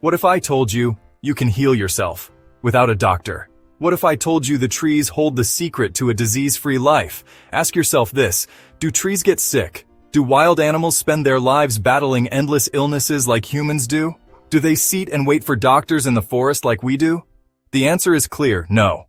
What if I told you you can heal yourself without a doctor? What if I told you the trees hold the secret to a disease-free life? Ask yourself this: do trees get sick? Do wild animals spend their lives battling endless illnesses like humans do? Do they sit and wait for doctors in the forest like we do? The answer is clear: no.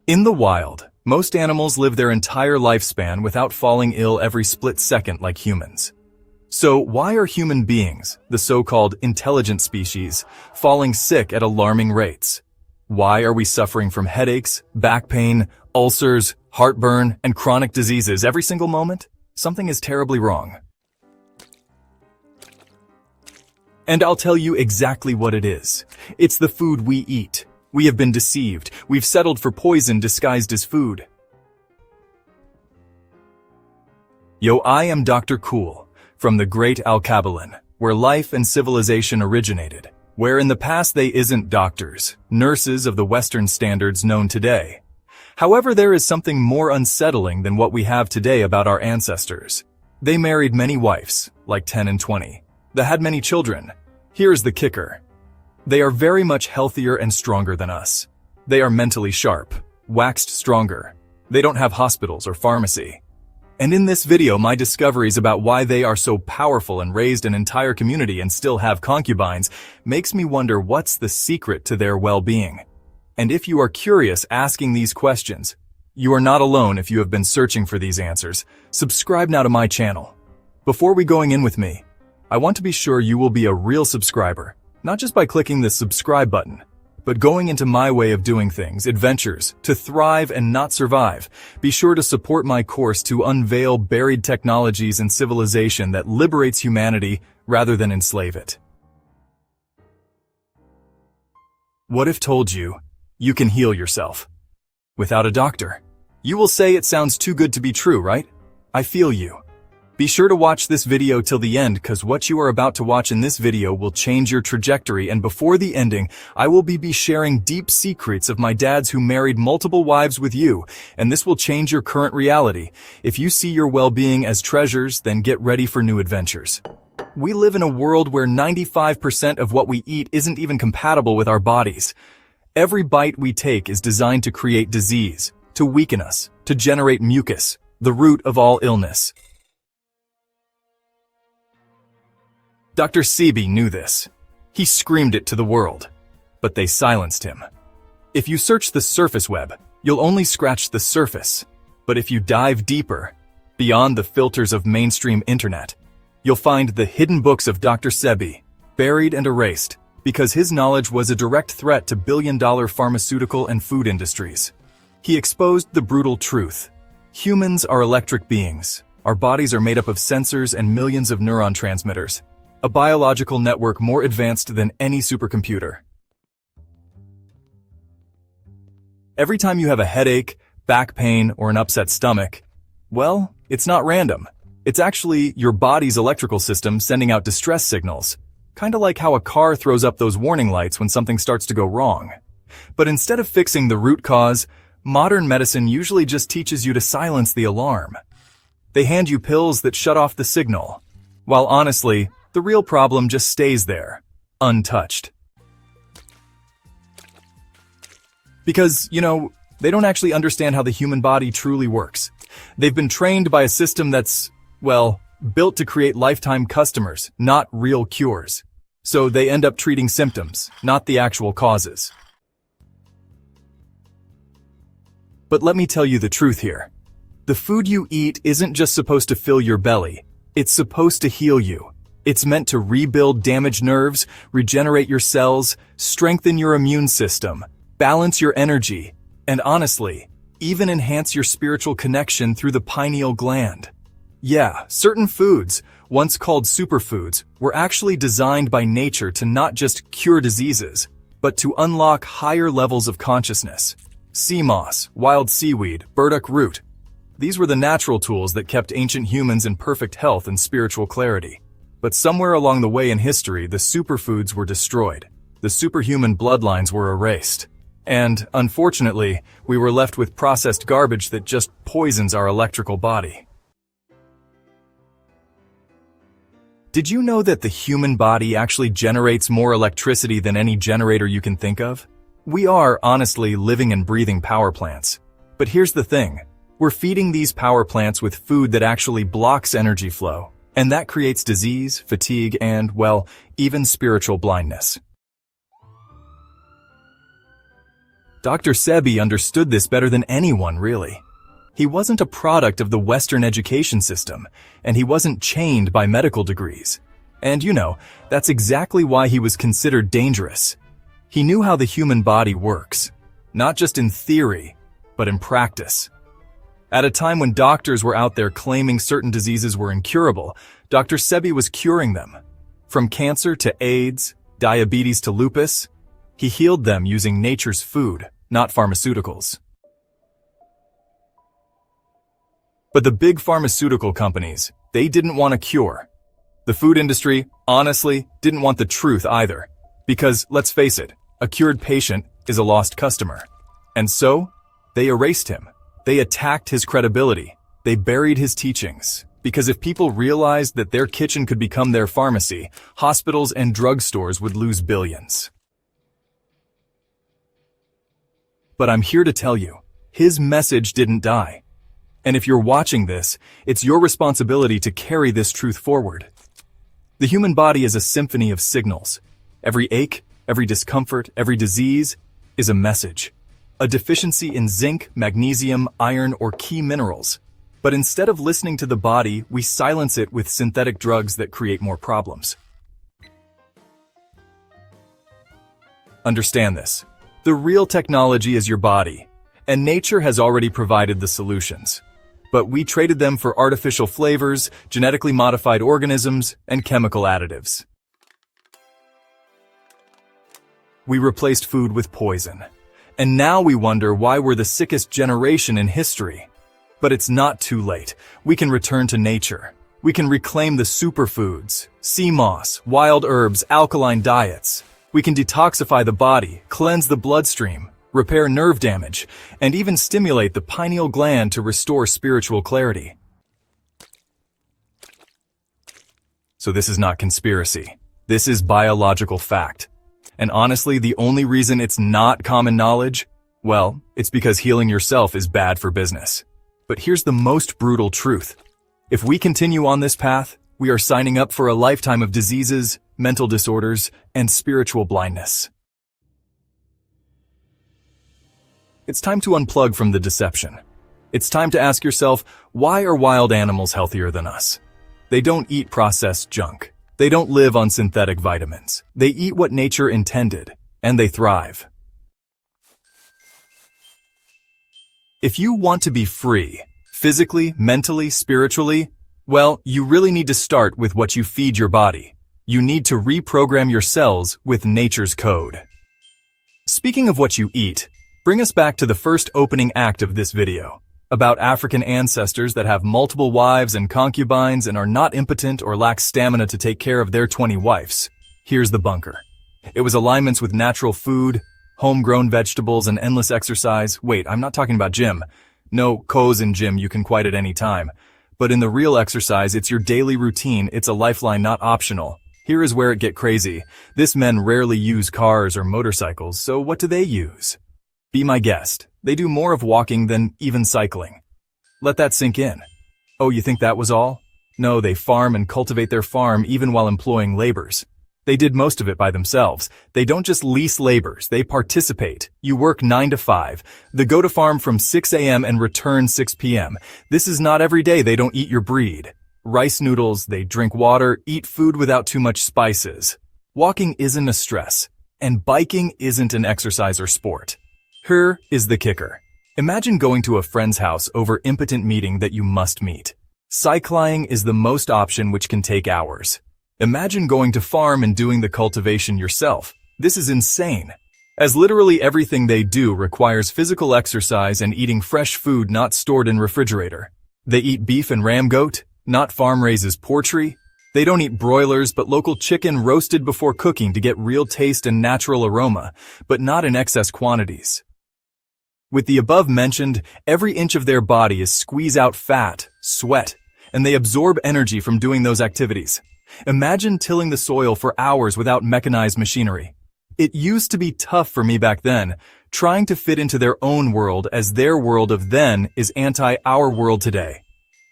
In the wild, most animals live their entire lifespan without falling ill every split second like humans. So why are human beings, the so-called intelligent species, falling sick at alarming rates? Why are we suffering from headaches, back pain, ulcers, heartburn, and chronic diseases every single moment? Something is terribly wrong. And I'll tell you exactly what it is. It's the food we eat. We have been deceived. We've settled for poison disguised as food. Yo, I am Dr. Cool, from the great Alkebulan, where life and civilization originated, where in the past they isn't doctors, nurses of the Western standards known today. However, there is something more unsettling than what we have today about our ancestors. They married many wives, like 10 and 20. They had many children. Here's the kicker. They are very much healthier and stronger than us. They are mentally sharp, waxed stronger. They don't have hospitals or pharmacy. And in this video, my discoveries about why they are so powerful and raised an entire community and still have concubines makes me wonder what's the secret to their well-being. And if you are curious asking these questions, you are not alone if you have been searching for these answers. Subscribe now to my channel. Before we going in with me, I want to be sure you will be a real subscriber, not just by clicking the subscribe button, but going into my way of doing things, adventures, to thrive and not survive. Be sure to support my course to unveil buried technologies and civilization that liberates humanity rather than enslave it. What if told you you can heal yourself without a doctor? You will say it sounds too good to be true, right? I feel you. Be sure to watch this video till the end, because what you are about to watch in this video will change your trajectory, and before the ending, I will be sharing deep secrets of my dads who married multiple wives with you, and this will change your current reality. If you see your well-being as treasures, then get ready for new adventures. We live in a world where 95% of what we eat isn't even compatible with our bodies. Every bite we take is designed to create disease, to weaken us, to generate mucus, the root of all illness. Dr. Sebi knew this. He screamed it to the world, but they silenced him. If you search the surface web, you'll only scratch the surface. But if you dive deeper, beyond the filters of mainstream internet, you'll find the hidden books of Dr. Sebi, buried and erased, because his knowledge was a direct threat to billion-dollar pharmaceutical and food industries. He exposed the brutal truth. Humans are electric beings. Our bodies are made up of sensors and millions of neuron transmitters. A biological network more advanced than any supercomputer. Every time you have a headache, back pain, or an upset stomach, well, it's not random. It's actually your body's electrical system sending out distress signals, kind of like how a car throws up those warning lights when something starts to go wrong. But instead of fixing the root cause, modern medicine usually just teaches you to silence the alarm. They hand you pills that shut off the signal, while honestly, the real problem just stays there, untouched. Because, they don't actually understand how the human body truly works. They've been trained by a system that's, well, built to create lifetime customers, not real cures. So they end up treating symptoms, not the actual causes. But let me tell you the truth here. The food you eat isn't just supposed to fill your belly. It's supposed to heal you. It's meant to rebuild damaged nerves, regenerate your cells, strengthen your immune system, balance your energy, and honestly, even enhance your spiritual connection through the pineal gland. Yeah, certain foods, once called superfoods, were actually designed by nature to not just cure diseases, but to unlock higher levels of consciousness. Sea moss, wild seaweed, burdock root. These were the natural tools that kept ancient humans in perfect health and spiritual clarity. But somewhere along the way in history, the superfoods were destroyed. The superhuman bloodlines were erased. And, unfortunately, we were left with processed garbage that just poisons our electrical body. Did you know that the human body actually generates more electricity than any generator you can think of? We are, honestly, living and breathing power plants. But here's the thing. We're feeding these power plants with food that actually blocks energy flow. And that creates disease, fatigue, and, well, even spiritual blindness. Dr. Sebi understood this better than anyone, really. He wasn't a product of the Western education system, and he wasn't chained by medical degrees. And that's exactly why he was considered dangerous. He knew how the human body works, not just in theory, but in practice. At a time when doctors were out there claiming certain diseases were incurable, Dr. Sebi was curing them. From cancer to AIDS, diabetes to lupus, he healed them using nature's food, not pharmaceuticals. But the big pharmaceutical companies, they didn't want a cure. The food industry, honestly, didn't want the truth either. Because, let's face it, a cured patient is a lost customer. And so, they erased him. They attacked his credibility. They buried his teachings. Because if people realized that their kitchen could become their pharmacy, hospitals and drugstores would lose billions. But I'm here to tell you, his message didn't die. And if you're watching this, it's your responsibility to carry this truth forward. The human body is a symphony of signals. Every ache, every discomfort, every disease is a message. A deficiency in zinc, magnesium, iron, or key minerals. But instead of listening to the body, we silence it with synthetic drugs that create more problems. Understand this. The real technology is your body, and nature has already provided the solutions. But we traded them for artificial flavors, genetically modified organisms, and chemical additives. We replaced food with poison. And now we wonder why we're the sickest generation in history. But it's not too late. We can return to nature. We can reclaim the superfoods, sea moss, wild herbs, alkaline diets. We can detoxify the body, cleanse the bloodstream, repair nerve damage, and even stimulate the pineal gland to restore spiritual clarity. So this is not conspiracy. This is biological fact. And honestly, the only reason it's not common knowledge, well, it's because healing yourself is bad for business. But here's the most brutal truth. If we continue on this path, we are signing up for a lifetime of diseases, mental disorders, and spiritual blindness. It's time to unplug from the deception. It's time to ask yourself, why are wild animals healthier than us? They don't eat processed junk. They don't live on synthetic vitamins. They eat what nature intended, and they thrive. If you want to be free, physically, mentally, spiritually, well, you really need to start with what you feed your body. You need to reprogram your cells with nature's code. Speaking of what you eat, bring us back to the first opening act of this video, about African ancestors that have multiple wives and concubines and are not impotent or lack stamina to take care of their 20 wives. Here's the bunker. It was alignments with natural food, homegrown vegetables, and endless exercise. Wait, I'm not talking about gym. No co's in gym you can quite at any time. But in the real exercise, it's your daily routine. It's a lifeline, not optional. Here is where it gets crazy. These men rarely use cars or motorcycles, so what do they use? Be my guest. They do more of walking than even cycling. Let that sink in. Oh, you think that was all? No, they farm and cultivate their farm even while employing laborers. They did most of it by themselves. They don't just lease laborers, they participate. You work 9 to 5. They go to farm from 6 a.m. and return 6 p.m. This is not every day. They don't eat your breed. Rice noodles, they drink water, eat food without too much spices. Walking isn't a stress, and biking isn't an exercise or sport. Here is the kicker. Imagine going to a friend's house over impotent meeting that you must meet. Cycling is the most option, which can take hours. Imagine going to farm and doing the cultivation yourself. This is insane. As literally everything they do requires physical exercise and eating fresh food not stored in refrigerator. They eat beef and ram goat, not farm-raises poultry. They don't eat broilers but local chicken roasted before cooking to get real taste and natural aroma, but not in excess quantities. With the above mentioned, every inch of their body is squeeze out fat, sweat, and they absorb energy from doing those activities. Imagine tilling the soil for hours without mechanized machinery. It used to be tough for me back then, trying to fit into their own world as their world of then is anti-our world today.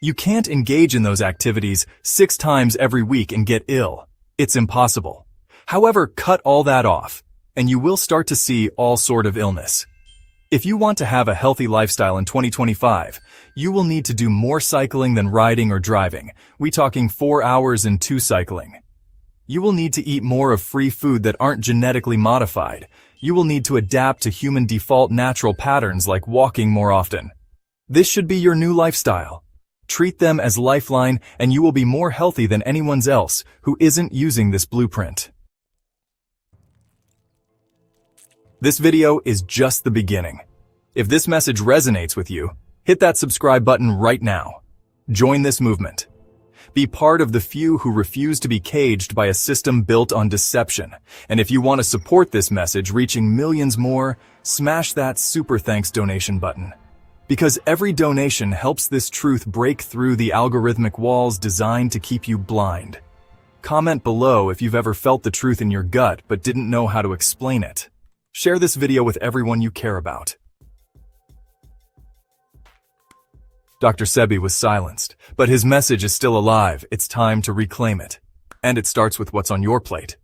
You can't engage in those activities 6 times every week and get ill. It's impossible. However, cut all that off, and you will start to see all sort of illness. If you want to have a healthy lifestyle in 2025, you will need to do more cycling than riding or driving. We talking 4 hours and 2 cycling. You will need to eat more of free food that aren't genetically modified. You will need to adapt to human default natural patterns like walking more often. This should be your new lifestyle. Treat them as lifeline and you will be more healthy than anyone else who isn't using this blueprint. This video is just the beginning. If this message resonates with you, hit that subscribe button right now. Join this movement. Be part of the few who refuse to be caged by a system built on deception. And if you want to support this message reaching millions more, smash that super thanks donation button. Because every donation helps this truth break through the algorithmic walls designed to keep you blind. Comment below if you've ever felt the truth in your gut but didn't know how to explain it. Share this video with everyone you care about. Dr. Sebi was silenced, but his message is still alive. It's time to reclaim it. And it starts with what's on your plate.